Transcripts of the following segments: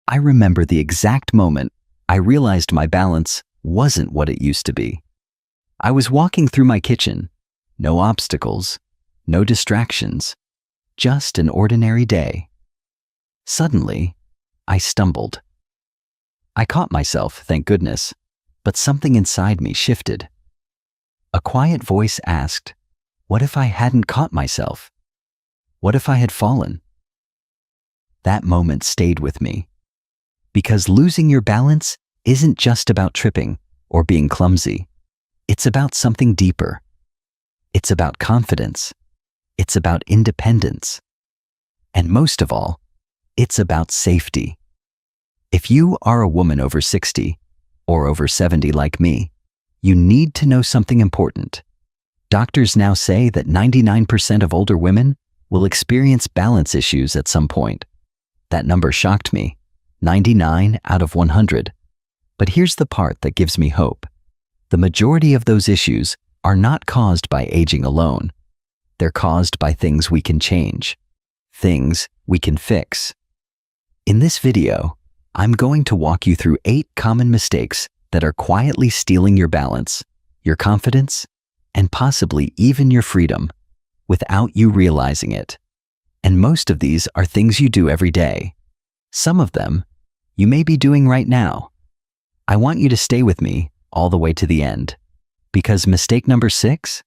I remember the exact moment I realized my balance wasn't what it used to be. I was walking through my kitchen, no obstacles, no distractions, just an ordinary day. Suddenly, I stumbled. I caught myself, thank goodness, but something inside me shifted. A quiet voice asked, what if I hadn't caught myself? What if I had fallen? That moment stayed with me. Because losing your balance isn't just about tripping or being clumsy. It's about something deeper. It's about confidence. It's about independence. And most of all, it's about safety. If you are a woman over 60 or over 70 like me, you need to know something important. Doctors now say that 99% of older women will experience balance issues at some point. That number shocked me, 99 out of 100. But here's the part that gives me hope. The majority of those issues are not caused by aging alone. They're caused by things we can change, things we can fix. In this video, I'm going to walk you through 8 common mistakes that are quietly stealing your balance, your confidence, and possibly even your freedom without you realizing it. And most of these are things you do every day. Some of them you may be doing right now. I want you to stay with me all the way to the end, because mistake number 6,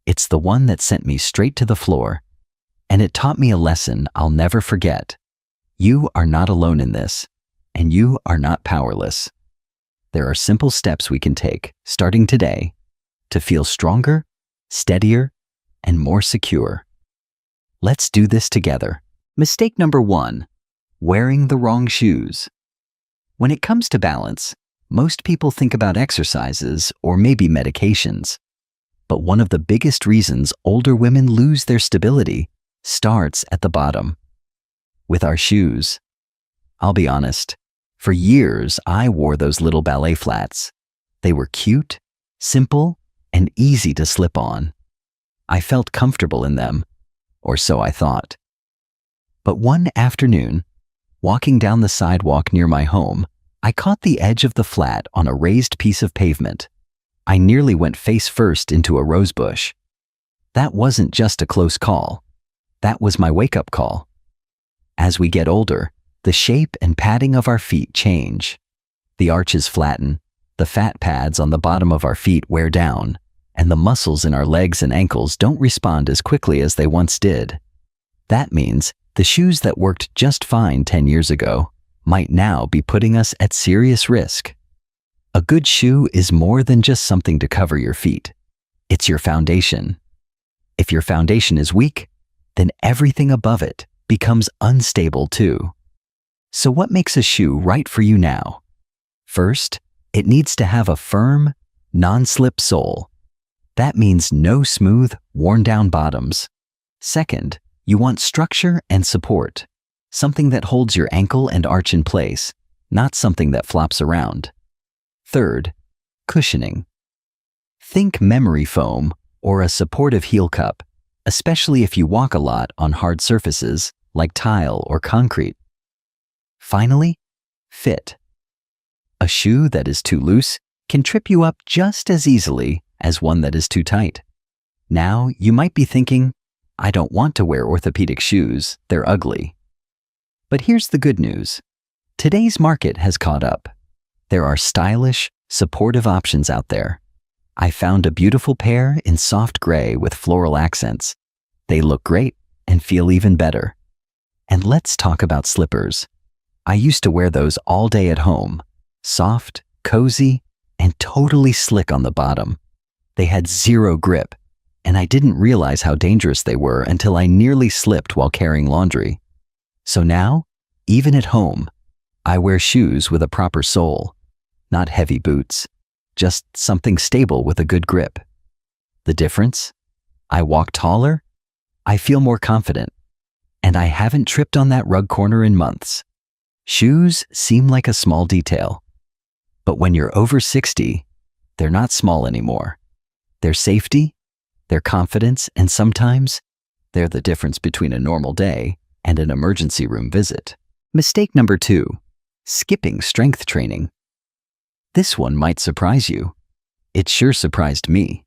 it's the one that sent me straight to the floor, and it taught me a lesson I'll never forget. You are not alone in this, and you are not powerless. There are simple steps we can take, starting today, to feel stronger, steadier, and more secure. Let's do this together. Mistake number 1, wearing the wrong shoes. When it comes to balance, most people think about exercises or maybe medications. But one of the biggest reasons older women lose their stability starts at the bottom, with our shoes. I'll be honest, for years I wore those little ballet flats. They were cute, simple, and easy to slip on. I felt comfortable in them, or so I thought. But one afternoon, walking down the sidewalk near my home, I caught the edge of the flat on a raised piece of pavement. I nearly went face first into a rose bush. That wasn't just a close call. That was my wake-up call. As we get older, the shape and padding of our feet change. The arches flatten, the fat pads on the bottom of our feet wear down, and the muscles in our legs and ankles don't respond as quickly as they once did. That means the shoes that worked just fine 10 years ago might now be putting us at serious risk. A good shoe is more than just something to cover your feet. It's your foundation. If your foundation is weak, then everything above it becomes unstable too. So what makes a shoe right for you now? First, it needs to have a firm, non-slip sole. That means no smooth, worn-down bottoms. Second, you want structure and support. Something that holds your ankle and arch in place, not something that flops around. Third, cushioning. Think memory foam or a supportive heel cup, especially if you walk a lot on hard surfaces like tile or concrete. Finally, fit. A shoe that is too loose can trip you up just as easily as one that is too tight. Now, you might be thinking, I don't want to wear orthopedic shoes, they're ugly. But here's the good news. Today's market has caught up. There are stylish, supportive options out there. I found a beautiful pair in soft gray with floral accents. They look great and feel even better. And let's talk about slippers. I used to wear those all day at home. Soft, cozy, and totally slick on the bottom. They had zero grip, and I didn't realize how dangerous they were until I nearly slipped while carrying laundry. So now, even at home, I wear shoes with a proper sole, not heavy boots, just something stable with a good grip. The difference? I walk taller, I feel more confident, and I haven't tripped on that rug corner in months. Shoes seem like a small detail, but when you're over 60, they're not small anymore. They're safety, they're confidence, and sometimes they're the difference between a normal day and an emergency room visit. Mistake number 2, skipping strength training. This one might surprise you. It sure surprised me.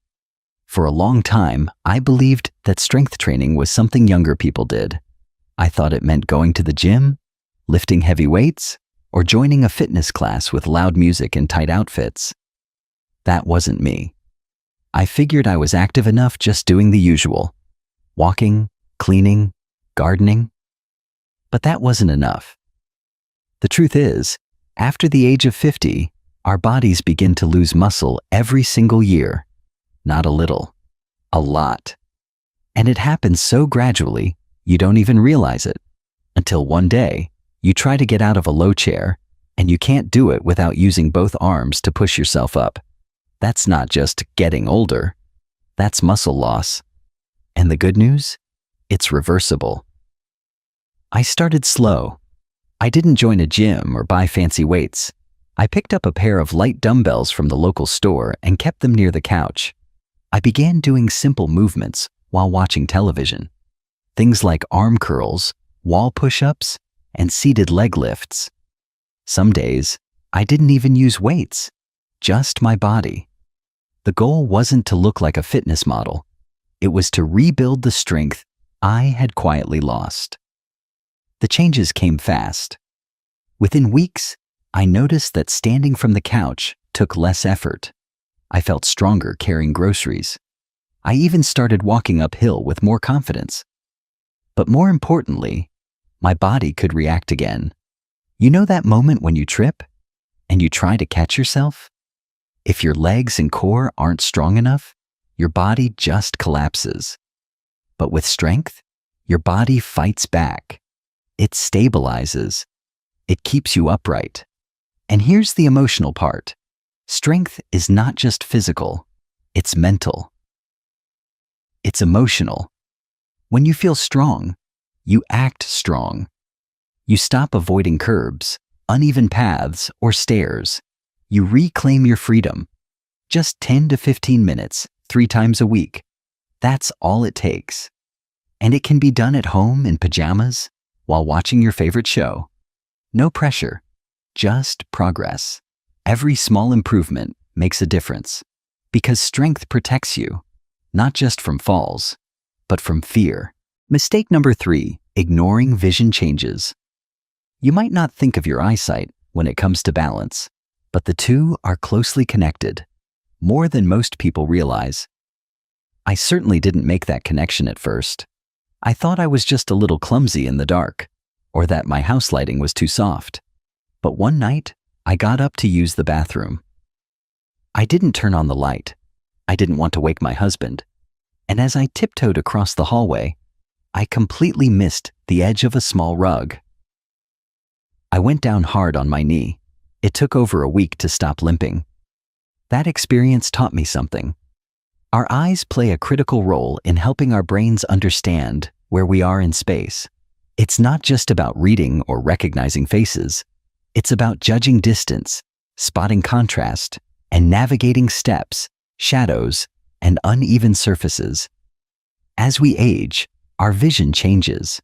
For a long time, I believed that strength training was something younger people did. I thought it meant going to the gym, lifting heavy weights, or joining a fitness class with loud music and tight outfits. That wasn't me. I figured I was active enough just doing the usual: walking, cleaning, gardening. But that wasn't enough. The truth is, after the age of 50, our bodies begin to lose muscle every single year. Not a little, a lot. And it happens so gradually, you don't even realize it. Until one day, you try to get out of a low chair, and you can't do it without using both arms to push yourself up. That's not just getting older. That's muscle loss. And the good news? It's reversible. I started slow. I didn't join a gym or buy fancy weights. I picked up a pair of light dumbbells from the local store and kept them near the couch. I began doing simple movements while watching television. Things like arm curls, wall push-ups, and seated leg lifts. Some days, I didn't even use weights, just my body. The goal wasn't to look like a fitness model. It was to rebuild the strength I had quietly lost. The changes came fast. Within weeks, I noticed that standing from the couch took less effort. I felt stronger carrying groceries. I even started walking uphill with more confidence. But more importantly, my body could react again. You know that moment when you trip and you try to catch yourself? If your legs and core aren't strong enough, your body just collapses. But with strength, your body fights back. It stabilizes. It keeps you upright. And here's the emotional part. Strength is not just physical, it's mental. It's emotional. When you feel strong, you act strong. You stop avoiding curbs, uneven paths, or stairs. You reclaim your freedom. Just 10 to 15 minutes, 3 times a week. That's all it takes. And it can be done at home in pajamas while watching your favorite show. No pressure, just progress. Every small improvement makes a difference because strength protects you, not just from falls, but from fear. Mistake number 3, ignoring vision changes. You might not think of your eyesight when it comes to balance, but the two are closely connected, more than most people realize. I certainly didn't make that connection at first. I thought I was just a little clumsy in the dark, or that my house lighting was too soft. But one night, I got up to use the bathroom. I didn't turn on the light. I didn't want to wake my husband. And as I tiptoed across the hallway, I completely missed the edge of a small rug. I went down hard on my knee. It took over a week to stop limping. That experience taught me something. Our eyes play a critical role in helping our brains understand where we are in space. It's not just about reading or recognizing faces. It's about judging distance, spotting contrast, and navigating steps, shadows, and uneven surfaces. As we age, our vision changes.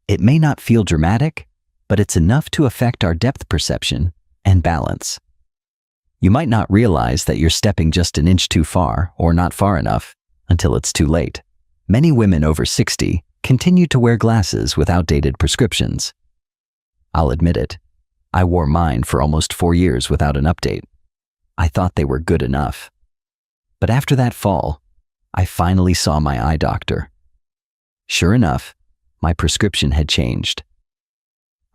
It may not feel dramatic, but it's enough to affect our depth perception and balance. You might not realize that you're stepping just an inch too far or not far enough until it's too late. Many women over 60 continue to wear glasses with outdated prescriptions. I'll admit it, I wore mine for almost 4 years without an update. I thought they were good enough. But after that fall, I finally saw my eye doctor. Sure enough, my prescription had changed.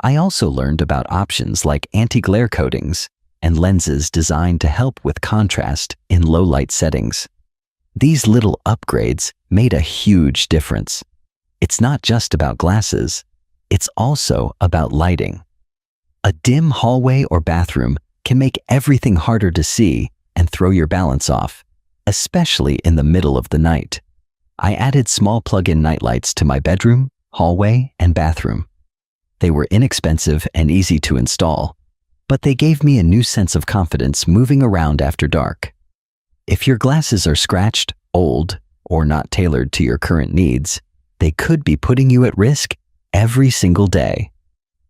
I also learned about options like anti-glare coatings and lenses designed to help with contrast in low-light settings. These little upgrades made a huge difference. It's not just about glasses, it's also about lighting. A dim hallway or bathroom can make everything harder to see and throw your balance off, especially in the middle of the night. I added small plug-in nightlights to my bedroom, hallway, and bathroom. They were inexpensive and easy to install, but they gave me a new sense of confidence moving around after dark. If your glasses are scratched, old, or not tailored to your current needs, they could be putting you at risk every single day.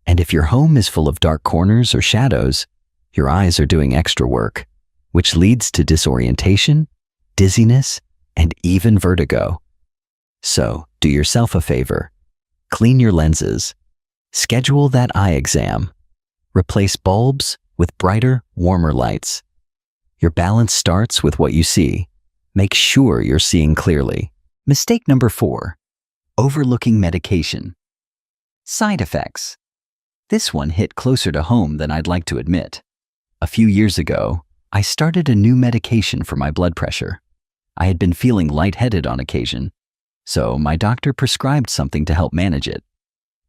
And if your home is full of dark corners or shadows, your eyes are doing extra work, which leads to disorientation, dizziness, and even vertigo. So, do yourself a favor. Clean your lenses. Schedule that eye exam. Replace bulbs with brighter, warmer lights. Your balance starts with what you see. Make sure you're seeing clearly. Mistake number 4. Overlooking medication. Side effects. This one hit closer to home than I'd like to admit. A few years ago, I started a new medication for my blood pressure. I had been feeling lightheaded on occasion, so my doctor prescribed something to help manage it.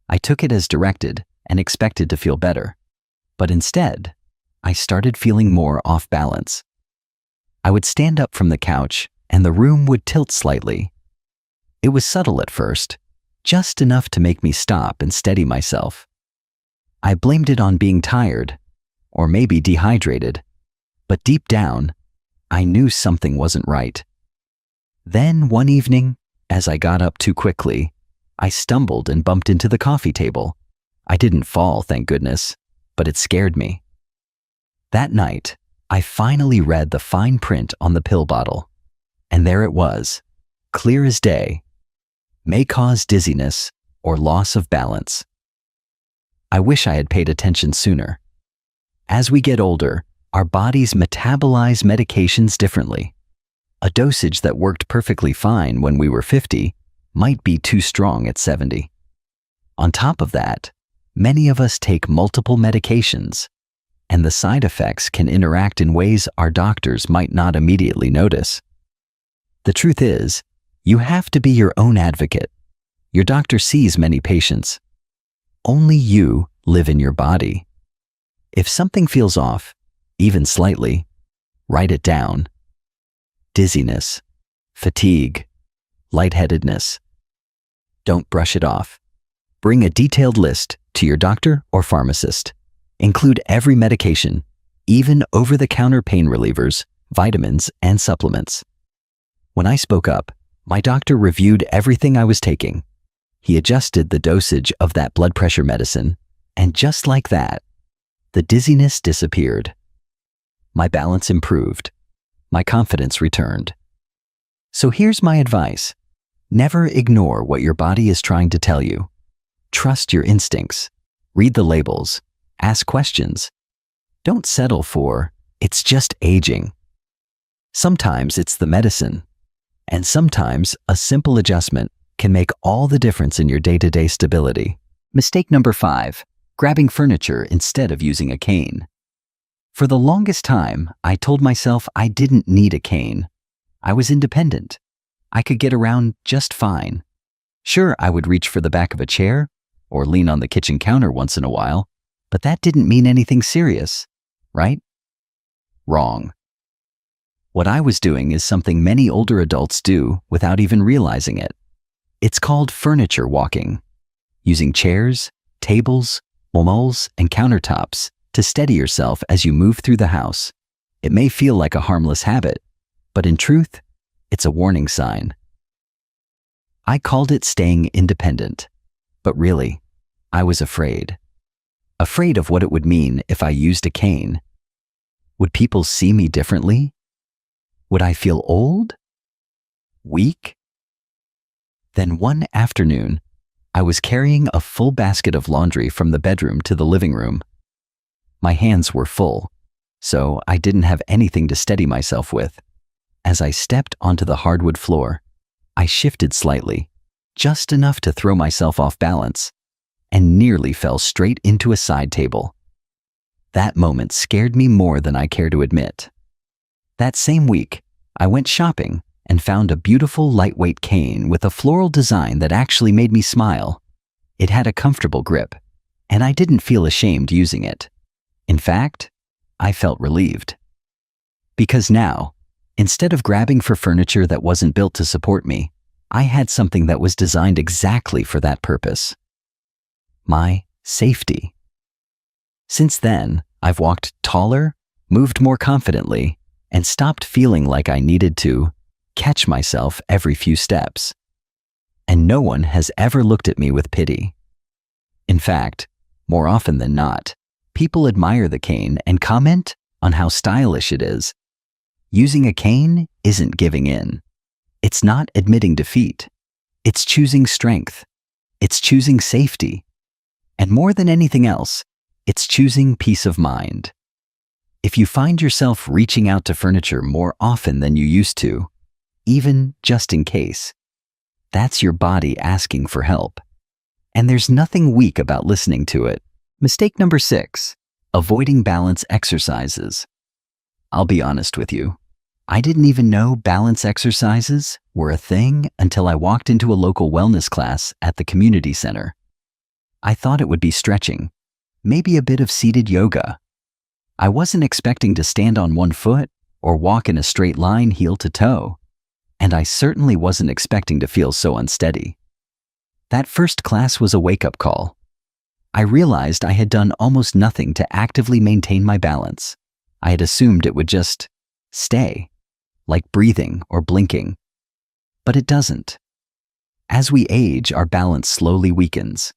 I took it as directed and expected to feel better. But instead, I started feeling more off balance. I would stand up from the couch and the room would tilt slightly. It was subtle at first, just enough to make me stop and steady myself. I blamed it on being tired, or maybe dehydrated, but deep down, I knew something wasn't right. Then one evening, as I got up too quickly, I stumbled and bumped into the coffee table. I didn't fall, thank goodness, but it scared me. That night, I finally read the fine print on the pill bottle, and there it was, clear as day. May cause dizziness or loss of balance. I wish I had paid attention sooner. As we get older, our bodies metabolize medications differently. A dosage that worked perfectly fine when we were 50 might be too strong at 70. On top of that, many of us take multiple medications, and the side effects can interact in ways our doctors might not immediately notice. The truth is, you have to be your own advocate. Your doctor sees many patients. Only you live in your body. If something feels off, even slightly, write it down. Dizziness, fatigue, lightheadedness. Don't brush it off. Bring a detailed list to your doctor or pharmacist. Include every medication, even over-the-counter pain relievers, vitamins, and supplements. When I spoke up, my doctor reviewed everything I was taking. He adjusted the dosage of that blood pressure medicine, and just like that, the dizziness disappeared. My balance improved. My confidence returned. So here's my advice. Never ignore what your body is trying to tell you. Trust your instincts. Read the labels. Ask questions. Don't settle for, "It's just aging." Sometimes it's the medicine, and sometimes a simple adjustment can make all the difference in your day-to-day stability. Mistake number 5, grabbing furniture instead of using a cane. For the longest time, I told myself I didn't need a cane. I was independent. I could get around just fine. Sure, I would reach for the back of a chair or lean on the kitchen counter once in a while, but that didn't mean anything serious, right? Wrong. What I was doing is something many older adults do without even realizing it. It's called furniture walking, using chairs, tables, walls, and countertops to steady yourself as you move through the house. It may feel like a harmless habit, but in truth, it's a warning sign. I called it staying independent, but really, I was afraid. Afraid of what it would mean if I used a cane. Would people see me differently? Would I feel old? Weak? Then one afternoon, I was carrying a full basket of laundry from the bedroom to the living room. My hands were full, so I didn't have anything to steady myself with. As I stepped onto the hardwood floor, I shifted slightly, just enough to throw myself off balance, and nearly fell straight into a side table. That moment scared me more than I care to admit. That same week, I went shopping and found a beautiful lightweight cane with a floral design that actually made me smile. It had a comfortable grip, and I didn't feel ashamed using it. In fact, I felt relieved. Because now, instead of grabbing for furniture that wasn't built to support me, I had something that was designed exactly for that purpose. My safety. Since then, I've walked taller, moved more confidently, and stopped feeling like I needed to catch myself every few steps. And no one has ever looked at me with pity. In fact, More often than not, people admire the cane and comment on how stylish it is. Using a cane isn't giving in. It's not admitting defeat. It's choosing strength. It's choosing safety. And more than anything else, it's choosing peace of mind. If you find yourself reaching out to furniture more often than you used to, even just in case, that's your body asking for help. And there's nothing weak about listening to it. Mistake number 6, avoiding balance exercises. I'll be honest with you. I didn't even know balance exercises were a thing until I walked into a local wellness class at the community center. I thought it would be stretching, maybe a bit of seated yoga. I wasn't expecting to stand on one foot or walk in a straight line heel to toe, and I certainly wasn't expecting to feel so unsteady. That first class was a wake-up call. I realized I had done almost nothing to actively maintain my balance. I had assumed it would just stay, like breathing or blinking. But it doesn't. As we age, our balance slowly weakens,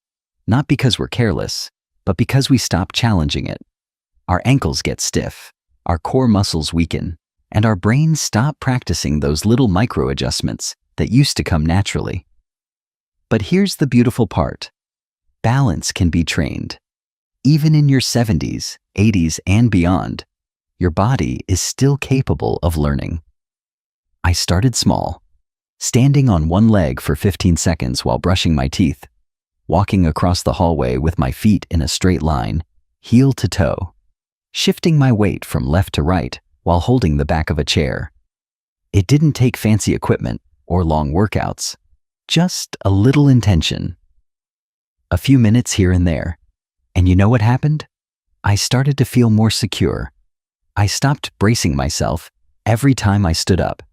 not because we're careless, but because we stop challenging it. Our ankles get stiff, our core muscles weaken, and our brains stop practicing those little micro-adjustments that used to come naturally. But here's the beautiful part. Balance can be trained. Even in your 70s, 80s, and beyond, your body is still capable of learning. I started small, standing on one leg for 15 seconds while brushing my teeth, walking across the hallway with my feet in a straight line, heel to toe, shifting my weight from left to right while holding the back of a chair. It didn't take fancy equipment or long workouts, just a little intention. A few minutes here and there, and you know what happened? I started to feel more secure. I stopped bracing myself every time I stood up.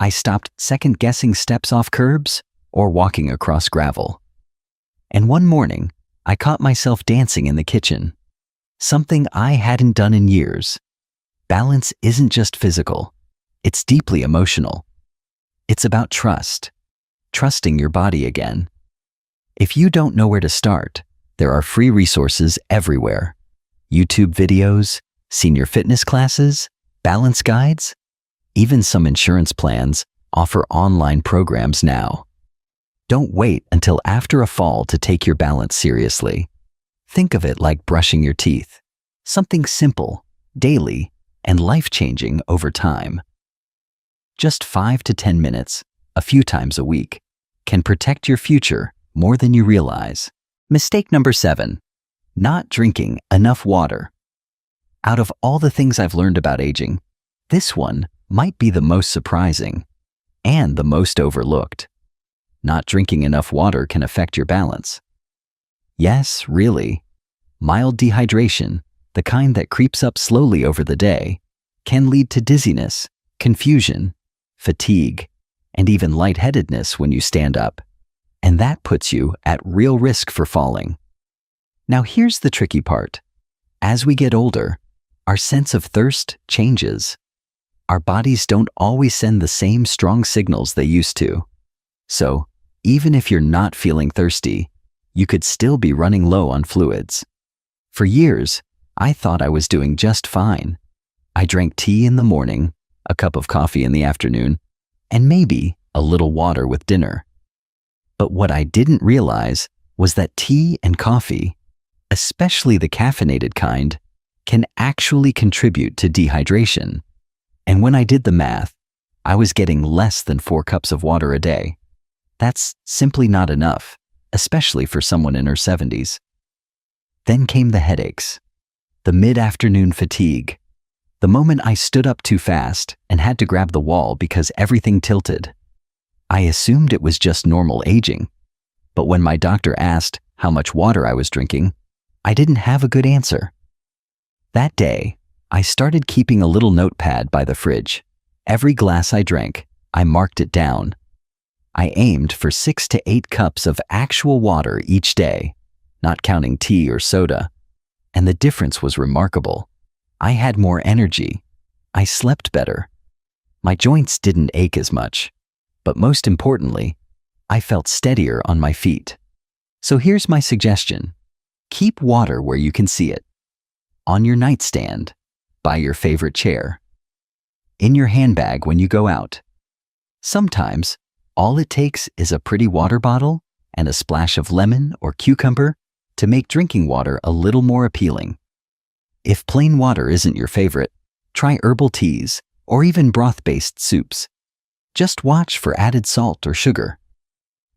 I stopped second-guessing steps off curbs or walking across gravel. And one morning, I caught myself dancing in the kitchen, something I hadn't done in years. Balance isn't just physical, it's deeply emotional. It's about trust, trusting your body again. If you don't know where to start, there are free resources everywhere. YouTube videos, senior fitness classes, balance guides, even some insurance plans offer online programs now. Don't wait until after a fall to take your balance seriously. Think of it like brushing your teeth. Something simple, daily, and life-changing over time. Just 5 to 10 minutes, a few times a week, can protect your future more than you realize. Mistake number 7, not drinking enough water. Out of all the things I've learned about aging, this one might be the most surprising and the most overlooked. Not drinking enough water can affect your balance. Yes, really. Mild dehydration, the kind that creeps up slowly over the day, can lead to dizziness, confusion, fatigue, and even lightheadedness when you stand up. And that puts you at real risk for falling. Now here's the tricky part. As we get older, our sense of thirst changes. Our bodies don't always send the same strong signals they used to. So, even if you're not feeling thirsty, you could still be running low on fluids. For years, I thought I was doing just fine. I drank tea in the morning, a cup of coffee in the afternoon, and maybe a little water with dinner. But what I didn't realize was that tea and coffee, especially the caffeinated kind, can actually contribute to dehydration. And when I did the math, I was getting less than 4 cups of water a day. That's simply not enough, especially for someone in her 70s. Then came the headaches, the mid-afternoon fatigue, the moment I stood up too fast and had to grab the wall because everything tilted. I assumed it was just normal aging, but when my doctor asked how much water I was drinking, I didn't have a good answer. That day, I started keeping a little notepad by the fridge. Every glass I drank, I marked it down. I aimed for 6 to 8 cups of actual water each day, not counting tea or soda. And the difference was remarkable. I had more energy. I slept better. My joints didn't ache as much. But most importantly, I felt steadier on my feet. So here's my suggestion. Keep water where you can see it. On your nightstand, by your favorite chair, in your handbag when you go out. Sometimes, all it takes is a pretty water bottle and a splash of lemon or cucumber to make drinking water a little more appealing. If plain water isn't your favorite, try herbal teas or even broth-based soups. Just watch for added salt or sugar.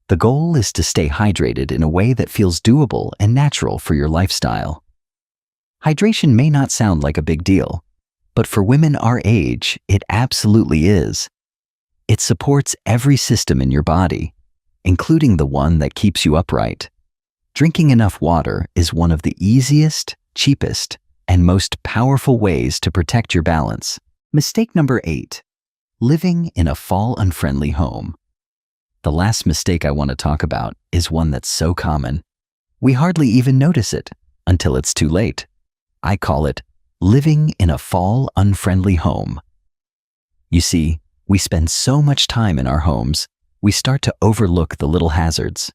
The goal is to stay hydrated in a way that feels doable and natural for your lifestyle. Hydration may not sound like a big deal, but for women our age, it absolutely is. It supports every system in your body, including the one that keeps you upright. Drinking enough water is one of the easiest, cheapest, and most powerful ways to protect your balance. Mistake number 8. Living in a fall-unfriendly home. The last mistake I want to talk about is one that's so common. We hardly even notice it until it's too late. I call it living in a fall-unfriendly home. You see, we spend so much time in our homes, we start to overlook the little hazards.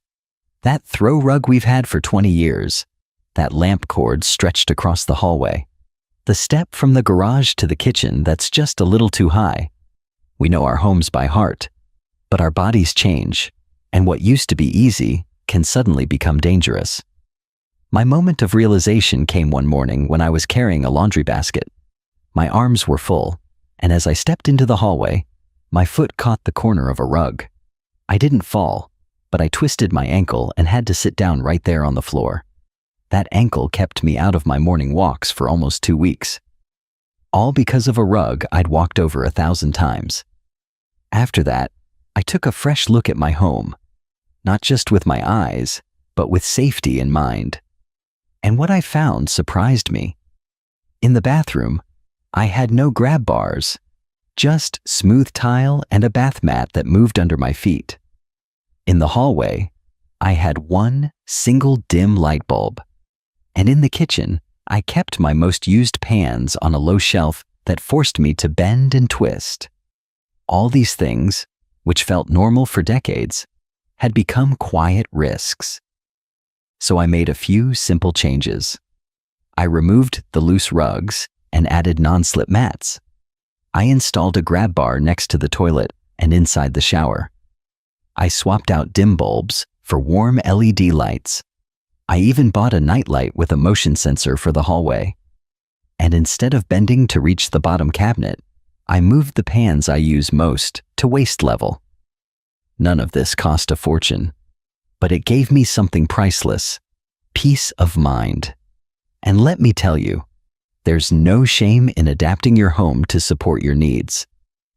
That throw rug we've had for 20 years, that lamp cord stretched across the hallway, the step from the garage to the kitchen that's just a little too high. We know our homes by heart, but our bodies change, and what used to be easy can suddenly become dangerous. My moment of realization came one morning when I was carrying a laundry basket. My arms were full, and as I stepped into the hallway, my foot caught the corner of a rug. I didn't fall, but I twisted my ankle and had to sit down right there on the floor. That ankle kept me out of my morning walks for almost 2 weeks. All because of a rug I'd walked over 1,000 times. After that, I took a fresh look at my home, not just with my eyes, but with safety in mind. And what I found surprised me. In the bathroom, I had no grab bars, just smooth tile and a bath mat that moved under my feet. In the hallway, I had one single dim light bulb. And in the kitchen, I kept my most used pans on a low shelf that forced me to bend and twist. All these things, which felt normal for decades, had become quiet risks. So I made a few simple changes. I removed the loose rugs and added non-slip mats. I installed a grab bar next to the toilet and inside the shower. I swapped out dim bulbs for warm LED lights. I even bought a nightlight with a motion sensor for the hallway. And instead of bending to reach the bottom cabinet, I moved the pans I use most to waist level. None of this cost a fortune, but it gave me something priceless: peace of mind. And let me tell you, there's no shame in adapting your home to support your needs.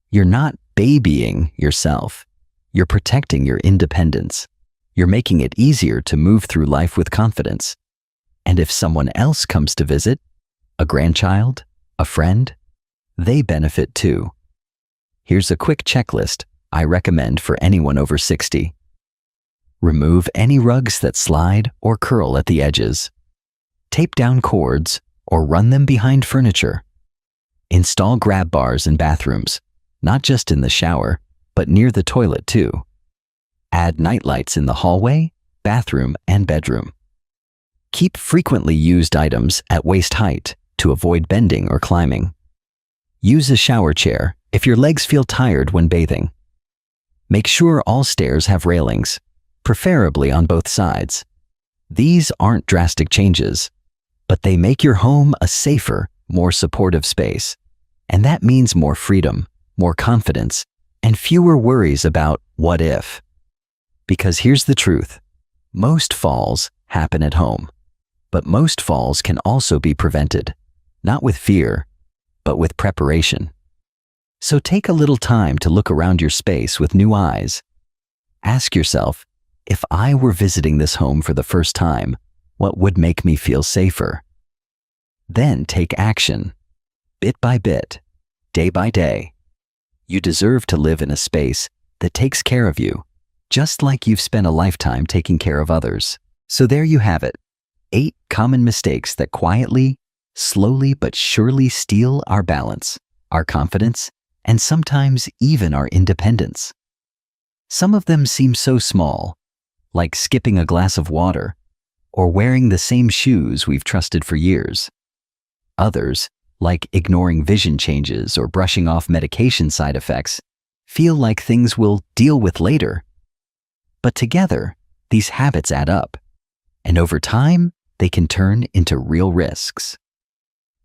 You're not babying yourself. You're protecting your independence. You're making it easier to move through life with confidence. And if someone else comes to visit, a grandchild, a friend, they benefit too. Here's a quick checklist I recommend for anyone over 60. Remove any rugs that slide or curl at the edges. Tape down cords or run them behind furniture. Install grab bars in bathrooms, not just in the shower, but near the toilet too. Add nightlights in the hallway, bathroom, and bedroom. Keep frequently used items at waist height to avoid bending or climbing. Use a shower chair if your legs feel tired when bathing. Make sure all stairs have railings, preferably on both sides. These aren't drastic changes, but they make your home a safer, more supportive space. And that means more freedom, more confidence, and fewer worries about what if. Because here's the truth: most falls happen at home, but most falls can also be prevented, not with fear, but with preparation. So take a little time to look around your space with new eyes. Ask yourself, if I were visiting this home for the first time, what would make me feel safer? Then take action, bit by bit, day by day. You deserve to live in a space that takes care of you, just like you've spent a lifetime taking care of others. So there you have it, 8 common mistakes that quietly, slowly but surely steal our balance, our confidence, and sometimes even our independence. Some of them seem so small, like skipping a glass of water, or wearing the same shoes we've trusted for years. Others, like ignoring vision changes or brushing off medication side effects, feel like things we'll deal with later. But together, these habits add up, and over time, they can turn into real risks.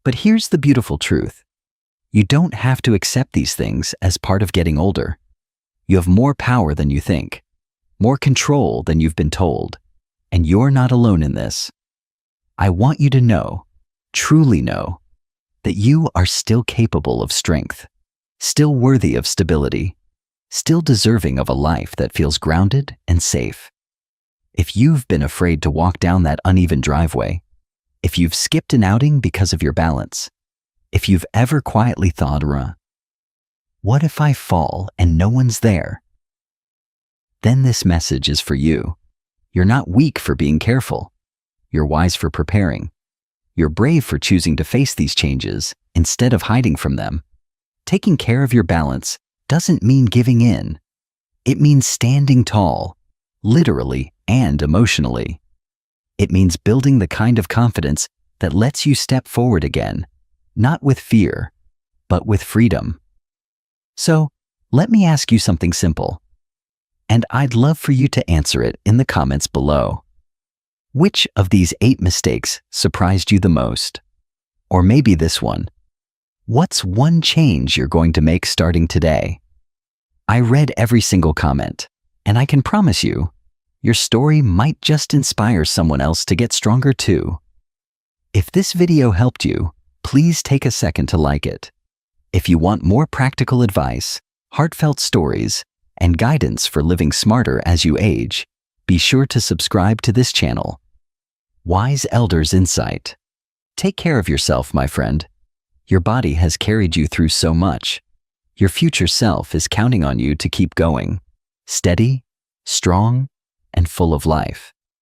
But here's the beautiful truth. You don't have to accept these things as part of getting older. You have more power than you think, more control than you've been told, and you're not alone in this. I want you to know, truly know, that you are still capable of strength, still worthy of stability, still deserving of a life that feels grounded and safe. If you've been afraid to walk down that uneven driveway, if you've skipped an outing because of your balance, if you've ever quietly thought, what if I fall and no one's there? Then this message is for you. You're not weak for being careful. You're wise for preparing. You're brave for choosing to face these changes instead of hiding from them. Taking care of your balance doesn't mean giving in. It means standing tall, literally and emotionally. It means building the kind of confidence that lets you step forward again, not with fear, but with freedom. So, let me ask you something simple, and I'd love for you to answer it in the comments below. Which of these 8 mistakes surprised you the most? Or maybe this one. What's one change you're going to make starting today? I read every single comment, and I can promise you, your story might just inspire someone else to get stronger too. If this video helped you, please take a second to like it. If you want more practical advice, heartfelt stories, and guidance for living smarter as you age, be sure to subscribe to this channel. Wise Elders Insight. Take care of yourself, my friend. Your body has carried you through so much. Your future self is counting on you to keep going, steady, strong, and full of life.